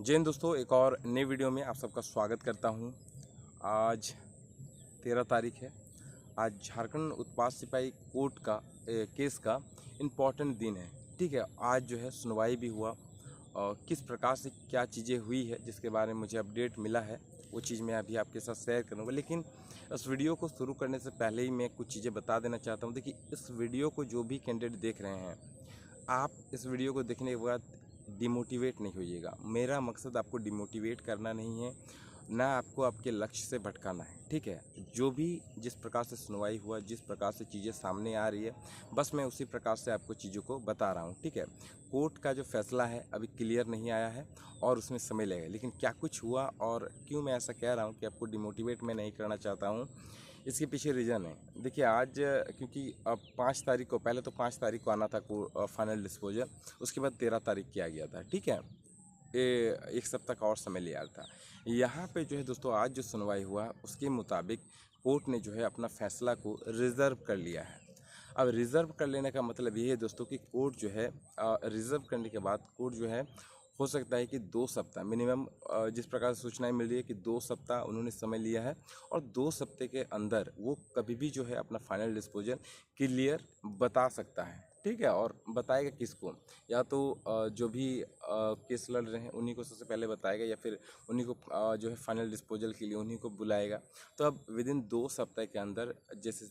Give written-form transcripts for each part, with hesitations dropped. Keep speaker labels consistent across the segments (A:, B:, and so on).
A: जय हिंद दोस्तों, एक और नई वीडियो में आप सबका स्वागत करता हूं। आज 13 तारीख है। आज झारखंड उत्पाद सिपाही कोर्ट का केस का इम्पॉर्टेंट दिन है। ठीक है, आज जो है सुनवाई भी हुआ और किस प्रकार से क्या चीज़ें हुई है जिसके बारे में मुझे अपडेट मिला है, वो चीज़ मैं अभी आपके साथ शेयर करूँगा। लेकिन इस वीडियो को शुरू करने से पहले ही मैं कुछ चीज़ें बता देना चाहता हूँ। देखिए, इस वीडियो को जो भी कैंडिडेट देख रहे हैं, आप इस वीडियो को देखने के बाद डिमोटिवेट नहीं होइएगा। मेरा मकसद आपको डिमोटिवेट करना नहीं है, ना आपको आपके लक्ष्य से भटकाना है। ठीक है, जो भी जिस प्रकार से सुनवाई हुआ, जिस प्रकार से चीज़ें सामने आ रही है, बस मैं उसी प्रकार से आपको चीज़ों को बता रहा हूँ। ठीक है, कोर्ट का जो फैसला है अभी क्लियर नहीं आया है और उसमें समय लगेगा। लेकिन क्या कुछ हुआ और क्यों मैं ऐसा कह रहा हूँ कि आपको डिमोटिवेट मैं नहीं करना चाहता हूँ, इसके पीछे रीज़न है। देखिए, आज क्योंकि अब 5 तारीख को, पहले तो 5 तारीख को आना था को फाइनल डिस्पोजल, उसके बाद 13 तारीख किया गया था। ठीक है, ये एक सप्ताह का और समय लिया था। यहाँ पे जो है दोस्तों, आज जो सुनवाई हुआ उसके मुताबिक कोर्ट ने जो है अपना फैसला को रिज़र्व कर लिया है। अब रिज़र्व कर लेने का मतलब ये है दोस्तों कि कोर्ट जो है रिज़र्व करने के बाद कोर्ट जो है, हो सकता है कि 2 सप्ताह मिनिमम, जिस प्रकार से सूचनाएं मिल रही है कि 2 सप्ताह उन्होंने समय लिया है और 2 सप्ताह के अंदर वो कभी भी जो है अपना फाइनल डिस्पोजल क्लियर बता सकता है। ठीक है, और बताएगा किसको? या तो जो भी केस लड़ रहे हैं उन्हीं को सबसे पहले बताएगा, या फिर उन्हीं को जो है फाइनल डिस्पोजल के लिए उन्हीं को बुलाएगा। तो अब विद इन 2 सप्ताह के अंदर जैसे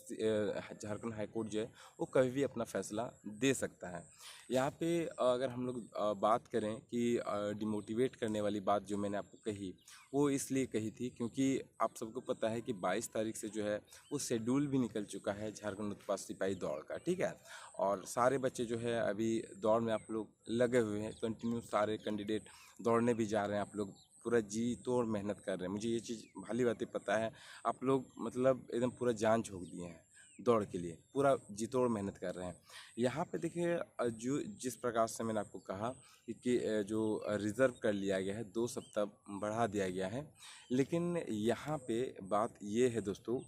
A: झारखंड हाई कोर्ट जो है वो कभी भी अपना फैसला दे सकता है। यहाँ पे अगर हम लोग बात करें कि डिमोटिवेट करने वाली बात जो मैंने आपको कही, वो इसलिए कही थी क्योंकि आप सबको पता है कि 22 तारीख से जो है वो शेड्यूल भी निकल चुका है झारखंड उत्पाद सिपाही दौड़ का। ठीक है, और सारे बच्चे जो है अभी दौड़ में आप लोग लगे हुए हैं, कंटिन्यू सारे कैंडिडेट दौड़ने भी जा रहे हैं। आप लोग पूरा जी तोड़ मेहनत कर रहे हैं, मुझे ये चीज़ भली बातें पता है। आप लोग मतलब एकदम पूरा जान झोंक दिए हैं दौड़ के लिए, पूरा जी तोड़ मेहनत कर रहे हैं। यहाँ पे देखिए, जो जिस प्रकार से मैंने आपको कहा कि जो रिज़र्व कर लिया गया है, 2 सप्ताह बढ़ा दिया गया है। लेकिन यहाँ पे बात ये है दोस्तों,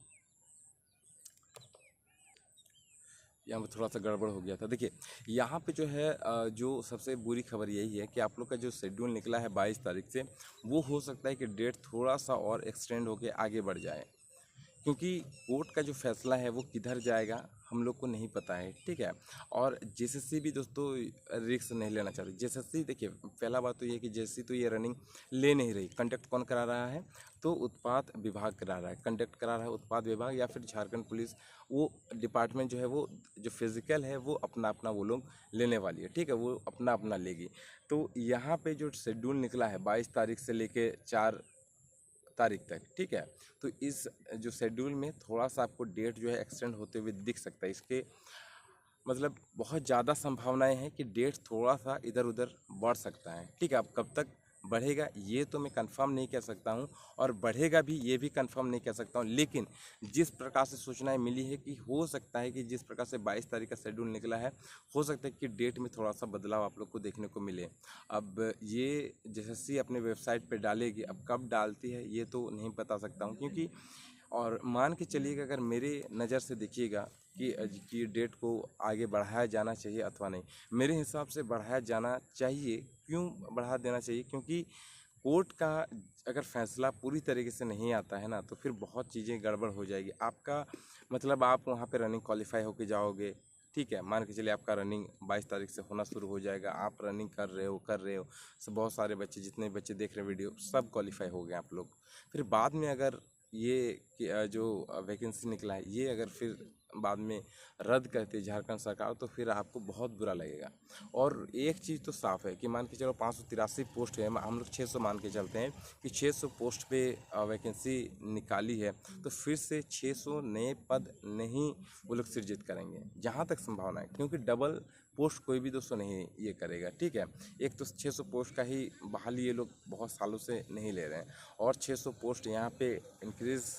A: यहाँ पर थोड़ा सा गड़बड़ हो गया था। देखिए, यहाँ पे जो है जो सबसे बुरी खबर यही है कि आप लोग का जो शेड्यूल निकला है 22 तारीख से, वो हो सकता है कि डेट थोड़ा सा और एक्सटेंड होके आगे बढ़ जाए, क्योंकि कोर्ट का जो फैसला है वो किधर जाएगा हम लोग को नहीं पता है। ठीक है, और जेएसएससी भी दोस्तों रिस्क नहीं लेना चाहती। जेएसएससी, देखिए पहला बात तो ये है कि जेएसएससी तो ये रनिंग ले नहीं रही। कंडक्ट कौन करा रहा है? तो उत्पाद विभाग करा रहा है, कंडक्ट करा रहा है उत्पाद विभाग या फिर झारखंड पुलिस। वो डिपार्टमेंट जो है वो जो फिजिकल है वो अपना अपना वो लोग लेने वाली है। ठीक है, वो अपना अपना लेगी। तो यहाँ पे जो शेड्यूल निकला है 22 तारीख से लेके 4 तारीख तक, ठीक है, तो इस जो शेड्यूल में थोड़ा सा आपको डेट जो है एक्सटेंड होते हुए दिख सकता है। इसके मतलब बहुत ज़्यादा संभावनाएं हैं कि डेट थोड़ा सा इधर उधर बढ़ सकता है। ठीक है, अब कब तक बढ़ेगा ये तो मैं कंफर्म नहीं कह सकता हूँ, और बढ़ेगा भी ये भी कंफर्म नहीं कह सकता हूँ। लेकिन जिस प्रकार से सूचनाएं मिली है कि हो सकता है कि जिस प्रकार से 22 तारीख का शेड्यूल निकला है, हो सकता है कि डेट में थोड़ा सा बदलाव आप लोग को देखने को मिले। अब ये जैसे अपने वेबसाइट पे डालेगी, अब कब डालती है ये तो नहीं बता सकता हूँ, क्योंकि और मान के चलिएगा अगर मेरे नज़र से देखिएगा कि डेट को आगे बढ़ाया जाना चाहिए अथवा नहीं, मेरे हिसाब से बढ़ाया जाना चाहिए। क्यों बढ़ा देना चाहिए? क्योंकि कोर्ट का अगर फैसला पूरी तरीके से नहीं आता है ना, तो फिर बहुत चीज़ें गड़बड़ हो जाएगी। आपका मतलब आप वहाँ पे रनिंग क्वालिफाई होके जाओगे। ठीक है, मान के चलिए आपका रनिंग 22 तारीख से होना शुरू हो जाएगा, आप रनिंग कर रहे हो, सब बहुत सारे बच्चे, जितने बच्चे देख रहे वीडियो, सब क्वालिफाई हो गए आप लोग। फिर बाद में अगर ये जो वैकेंसी निकला है ये अगर फिर बाद में रद्द करती है झारखंड सरकार, तो फिर आपको बहुत बुरा लगेगा। और एक चीज़ तो साफ़ है कि मान के चलो 583 पोस्ट है, हम लोग 600 मान के चलते हैं कि 600 पोस्ट पे वैकेंसी निकाली है, तो फिर से 600 नए पद नहीं वो लोग सृजित करेंगे जहाँ तक संभावना है, क्योंकि डबल पोस्ट कोई भी दोस्तों नहीं ये करेगा। ठीक है, एक तो 600 पोस्ट का ही बहाली ये लोग बहुत सालों से नहीं ले रहे हैं, और 600 पोस्ट यहाँ पे इंक्रीज़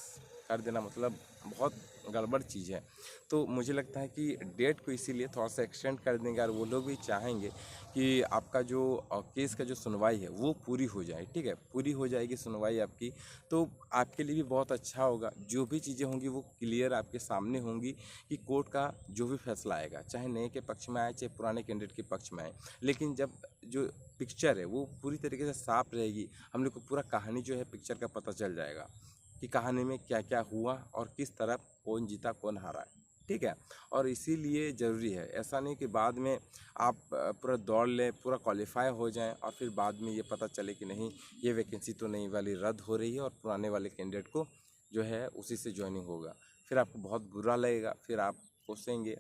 A: कर देना मतलब बहुत गड़बड़ चीज़ है। तो मुझे लगता है कि डेट को इसीलिए थोड़ा सा एक्सटेंड कर देंगे, और वो लोग भी चाहेंगे कि आपका जो केस का जो सुनवाई है वो पूरी हो जाए। ठीक है, पूरी हो जाएगी सुनवाई आपकी, तो आपके लिए भी बहुत अच्छा होगा। जो भी चीज़ें होंगी वो क्लियर आपके सामने होंगी कि कोर्ट का जो भी फैसला आएगा, चाहे नए के पक्ष में आए चाहे पुराने कैंडिडेट के पक्ष में आए, लेकिन जब जो पिक्चर है वो पूरी तरीके से साफ रहेगी, हम लोग को पूरा कहानी जो है पिक्चर का पता चल जाएगा कि कहानी में क्या क्या हुआ और किस तरफ कौन जीता कौन हारा है, ठीक है। और इसीलिए ज़रूरी है, ऐसा नहीं कि बाद में आप पूरा दौड़ लें, पूरा क्वालिफाई हो जाएं और फिर बाद में ये पता चले कि नहीं ये वैकेंसी तो नई वाली रद्द हो रही है और पुराने वाले कैंडिडेट को जो है उसी से ज्वाइनिंग होगा। फिर आपको बहुत बुरा लगेगा, फिर आप कोसेंगे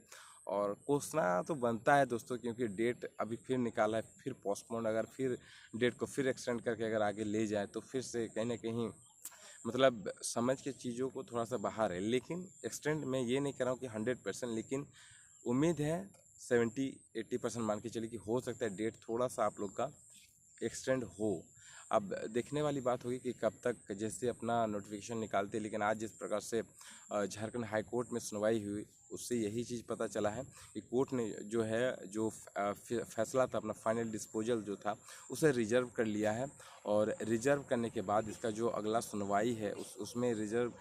A: और कोसना तो बनता है दोस्तों, क्योंकि डेट अभी फिर निकाला है, फिर पोस्टपोन, अगर फिर डेट को फिर एक्सटेंड करके अगर आगे ले जाए तो फिर से कहीं ना कहीं मतलब समझ के चीज़ों को थोड़ा सा बाहर है। लेकिन एक्सटेंड मैं ये नहीं कर रहा हूँ कि 100%, लेकिन उम्मीद है 70-80% मान के चलिए कि हो सकता है डेट थोड़ा सा आप लोग का एक्सटेंड हो। अब देखने वाली बात होगी कि कब तक जैसे अपना नोटिफिकेशन निकालते हैं, लेकिन आज जिस प्रकार से झारखंड हाई कोर्ट में सुनवाई हुई उससे यही चीज़ पता चला है कि कोर्ट ने जो है जो फैसला था अपना फाइनल डिस्पोजल जो था उसे रिजर्व कर लिया है। और रिजर्व करने के बाद इसका जो अगला सुनवाई है उसमें रिजर्व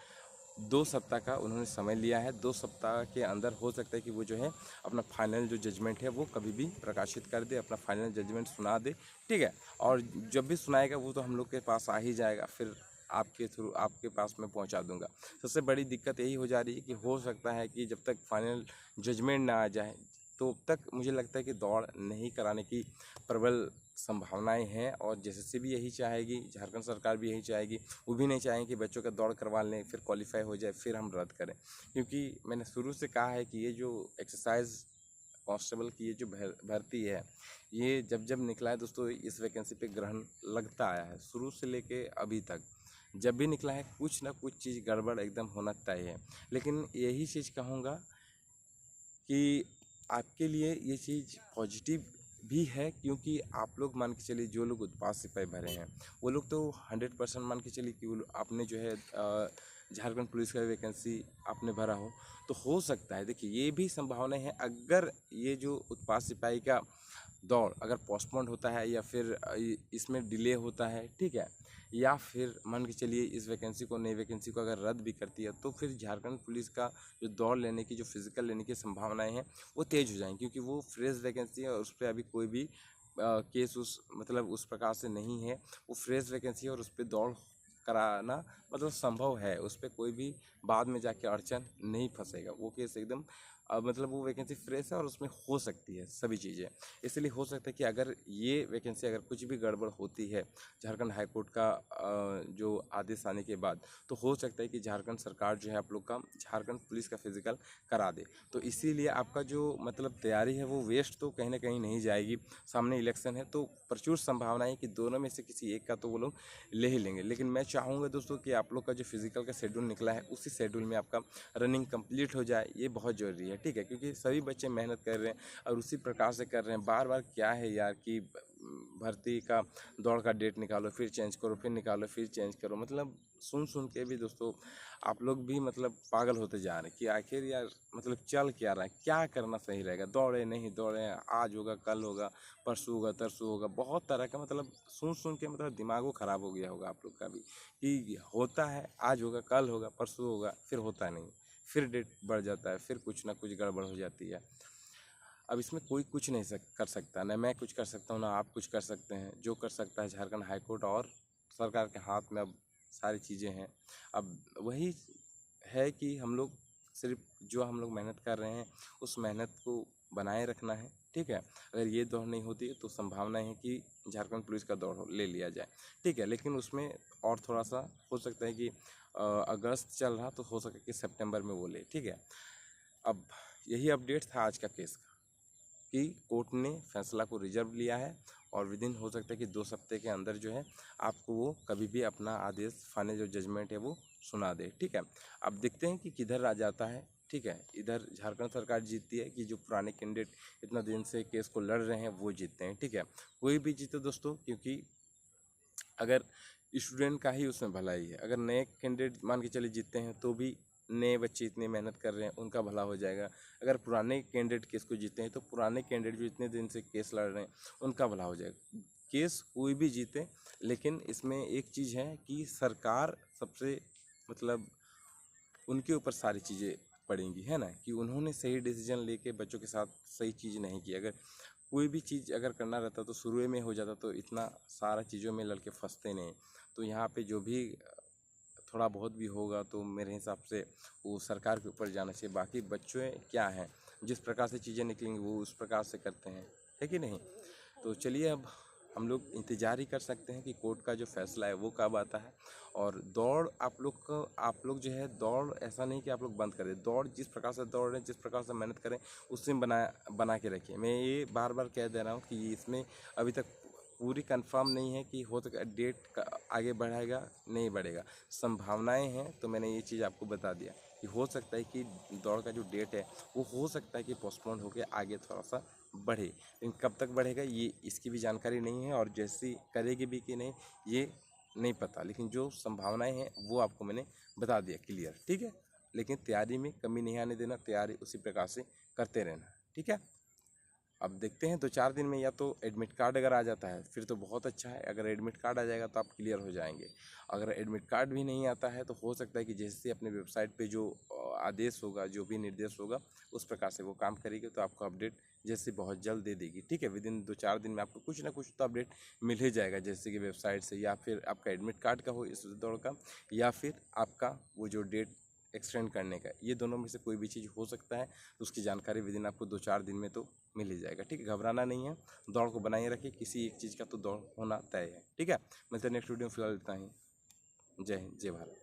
A: 2 सप्ताह का उन्होंने समय लिया है। 2 सप्ताह के अंदर हो सकता है कि वो जो है अपना फाइनल जो जजमेंट है वो कभी भी प्रकाशित कर दे, अपना फाइनल जजमेंट सुना दे, ठीक है। और जब भी सुनाएगा वो तो हम लोग के पास आ ही जाएगा, फिर आपके थ्रू आपके पास मैं पहुंचा दूंगा। सबसे बड़ी दिक्कत यही हो जा रही है कि हो सकता है कि जब तक फाइनल जजमेंट ना आ जाए तो तब तक मुझे लगता है कि दौड़ नहीं कराने की प्रबल संभावनाएं हैं। और जेएसएससी भी यही चाहेगी, झारखंड सरकार भी यही चाहेगी, वो भी नहीं चाहेंगे कि बच्चों का दौड़ करवा लें फिर क्वालिफाई हो जाए फिर हम रद्द करें। क्योंकि मैंने शुरू से कहा है कि ये जो एक्सरसाइज कांस्टेबल की ये जो भर्ती है ये जब जब निकला है दोस्तों, इस वैकेंसी पे ग्रहण लगता आया है शुरू से लेके अभी तक। जब भी निकला है कुछ ना कुछ चीज़ गड़बड़ एकदम होना तय है। लेकिन यही चीज़ कहूँगा कि आपके लिए ये चीज़ पॉजिटिव भी है, क्योंकि आप लोग मान के चलिए जो लोग उत्पाद सिपाही भरे हैं वो लोग तो 100% मान के चलिए कि आपने जो है झारखंड पुलिस का वैकेंसी आपने भरा हो सकता है। देखिए ये भी संभावना है, अगर ये जो उत्पाद सिपाही का दौड़ अगर पोस्टपोन्ड होता है या फिर इसमें डिले होता है, ठीक है, या फिर मान के चलिए इस वैकेंसी को नई वैकेंसी को अगर रद्द भी करती है तो फिर झारखंड पुलिस का जो दौड़ लेने की जो फिजिकल लेने की संभावनाएं हैं वो तेज हो जाएंगी, क्योंकि वो फ्रेश वैकेंसी है और उस पर अभी कोई भी केस उस मतलब उस प्रकार से नहीं है। वो फ्रेश वैकेंसी है और उस पर दौड़ कराना मतलब संभव है, उस पर कोई भी बाद में जाके अड़चन नहीं फंसेगा। वो केस एकदम मतलब वो वैकेंसी फ्रेश है और उसमें हो सकती है सभी चीज़ें। इसलिए हो सकता है कि अगर ये वैकेंसी अगर कुछ भी गड़बड़ होती है झारखंड हाई कोर्ट का जो आदेश आने के बाद, तो हो सकता है कि झारखंड सरकार जो है आप लोग का झारखंड पुलिस का फिजिकल करा दे। तो इसीलिए आपका जो मतलब तैयारी है वो वेस्ट तो कहीं ना कहीं नहीं जाएगी। सामने इलेक्शन है तो प्रचुर संभावना है कि दोनों में से किसी एक का तो वो लोग ले ही लेंगे। लेकिन मैं चाहूँगा दोस्तों कि आप लोग का जो फिजिकल का शेड्यूल निकला है उसी शेड्यूल में आपका रनिंग कंप्लीट हो जाए, ये बहुत ज़रूरी है, ठीक है। क्योंकि सभी बच्चे मेहनत कर रहे हैं और उसी प्रकार से कर रहे हैं। बार बार क्या है यार कि भर्ती का दौड़ का डेट निकालो फिर चेंज करो, फिर निकालो फिर चेंज करो, मतलब सुन सुन के भी दोस्तों आप लोग भी मतलब पागल होते जा रहे हैं कि आखिर यार मतलब चल क्या रहा है, क्या करना सही रहेगा, दौड़े नहीं दौड़े, आज होगा कल होगा परसों होगा तरसों होगा, बहुत तरह का मतलब सुन सुन के मतलब दिमागो ख़राब हो गया होगा आप लोग का भी कि होता है आज होगा कल होगा परसों होगा फिर होता नहीं, फिर डेट बढ़ जाता है, फिर कुछ ना कुछ गड़बड़ हो जाती है। अब इसमें कोई कुछ नहीं कर सकता, ना मैं कुछ कर सकता हूँ ना आप कुछ कर सकते हैं। जो कर सकता है झारखंड हाई कोर्ट और सरकार के हाथ में अब सारी चीज़ें हैं। अब वही है कि हम लोग सिर्फ जो हम लोग मेहनत कर रहे हैं उस मेहनत को बनाए रखना है, ठीक है। अगर ये दौड़ नहीं होती है तो संभावना है कि झारखंड पुलिस का दौड़ ले लिया जाए, ठीक है। लेकिन उसमें और थोड़ा सा हो सकता है कि अगस्त चल रहा तो हो सके कि सितंबर में वो ले, ठीक है। अब यही अपडेट था आज का केस का कि कोर्ट ने फैसला को रिजर्व लिया है और विदिन हो सकता है कि 2 सप्ताह के अंदर जो है आपको वो कभी भी अपना आदेश फाइनल जो जजमेंट है वो सुना दे, ठीक है। अब देखते हैं कि किधर आ जाता है, ठीक है। इधर झारखंड सरकार जीतती है कि जो पुराने कैंडिडेट इतना दिन से केस को लड़ रहे हैं वो जीतते हैं, ठीक है। कोई भी जीते दोस्तों, क्योंकि अगर स्टूडेंट का ही उसमें भलाई है। अगर नए कैंडिडेट मान के चले जीतते हैं तो भी नए बच्चे इतनी मेहनत कर रहे हैं उनका भला हो जाएगा। अगर पुराने कैंडिडेट केस को जीते हैं तो पुराने कैंडिडेट जो इतने दिन से केस लड़ रहे हैं उनका भला हो जाएगा। केस कोई भी जीते, लेकिन इसमें एक चीज़ है कि सरकार सबसे मतलब उनके ऊपर सारी चीज़ें पड़ेंगी, है ना, कि उन्होंने सही डिसीजन लेके बच्चों के साथ सही चीज़ नहीं की। अगर कोई भी चीज़ अगर करना रहता तो शुरू में हो जाता, तो इतना सारा चीज़ों में लड़के फंसते नहीं। तो यहाँ पे जो भी थोड़ा बहुत भी होगा तो मेरे हिसाब से वो सरकार के ऊपर जाना चाहिए। बाकी बच्चे क्या हैं, जिस प्रकार से चीज़ें निकलेंगी वो उस प्रकार से करते हैं, है कि नहीं। तो चलिए अब हम लोग इंतज़ार ही कर सकते हैं कि कोर्ट का जो फैसला है वो कब आता है। और दौड़ आप लोग जो है, दौड़ ऐसा नहीं कि आप लोग बंद करें, दौड़ जिस प्रकार से दौड़ रहे हैं, जिस प्रकार से मेहनत करें, उससे बना के रखिए। मैं ये बार बार कह दे रहा हूँ कि इसमें अभी तक पूरी कंफर्म नहीं है कि हो सके डेट का आगे बढ़ाएगा नहीं बढ़ेगा, संभावनाएं हैं। तो मैंने ये चीज़ आपको बता दिया कि हो सकता है कि दौड़ का जो डेट है वो हो सकता है कि पोस्टपोन होकर आगे थोड़ा सा बढ़े, लेकिन कब तक बढ़ेगा ये इसकी भी जानकारी नहीं है, और जैसी करेगी भी कि नहीं ये नहीं पता, लेकिन जो संभावनाएं हैं वो आपको मैंने बता दिया क्लियर, ठीक है। लेकिन तैयारी में कमी नहीं आने देना, तैयारी उसी प्रकार से करते रहना, ठीक है। अब देखते हैं 2-4 दिन में या तो एडमिट कार्ड अगर आ जाता है फिर तो बहुत अच्छा है, अगर एडमिट कार्ड आ जाएगा तो आप क्लियर हो जाएंगे। अगर एडमिट कार्ड भी नहीं आता है तो हो सकता है कि जैसे अपने वेबसाइट पे जो आदेश होगा, जो भी निर्देश होगा, उस प्रकार से वो काम करेगी, तो आपको अपडेट जैसे बहुत जल्द दे देगी, ठीक है। विदिन 2-4 दिन में आपको कुछ ना कुछ तो अपडेट मिल ही जाएगा, जैसे कि वेबसाइट से, या फिर आपका एडमिट कार्ड का हो इस दौड़ का, या फिर आपका वो जो डेट एक्सटेंड करने का, ये दोनों में से कोई भी चीज़ हो सकता है। तो उसकी जानकारी विदिन आपको 2-4 दिन में तो मिल ही जाएगा, ठीक है। घबराना नहीं है, दौड़ को बनाए रखिए, किसी एक चीज़ का तो दौड़ होना तय है, ठीक है। मिलते हैं नेक्स्ट वीडियो में, फिलहाल इतना ही। जय हिंद, जय भारत।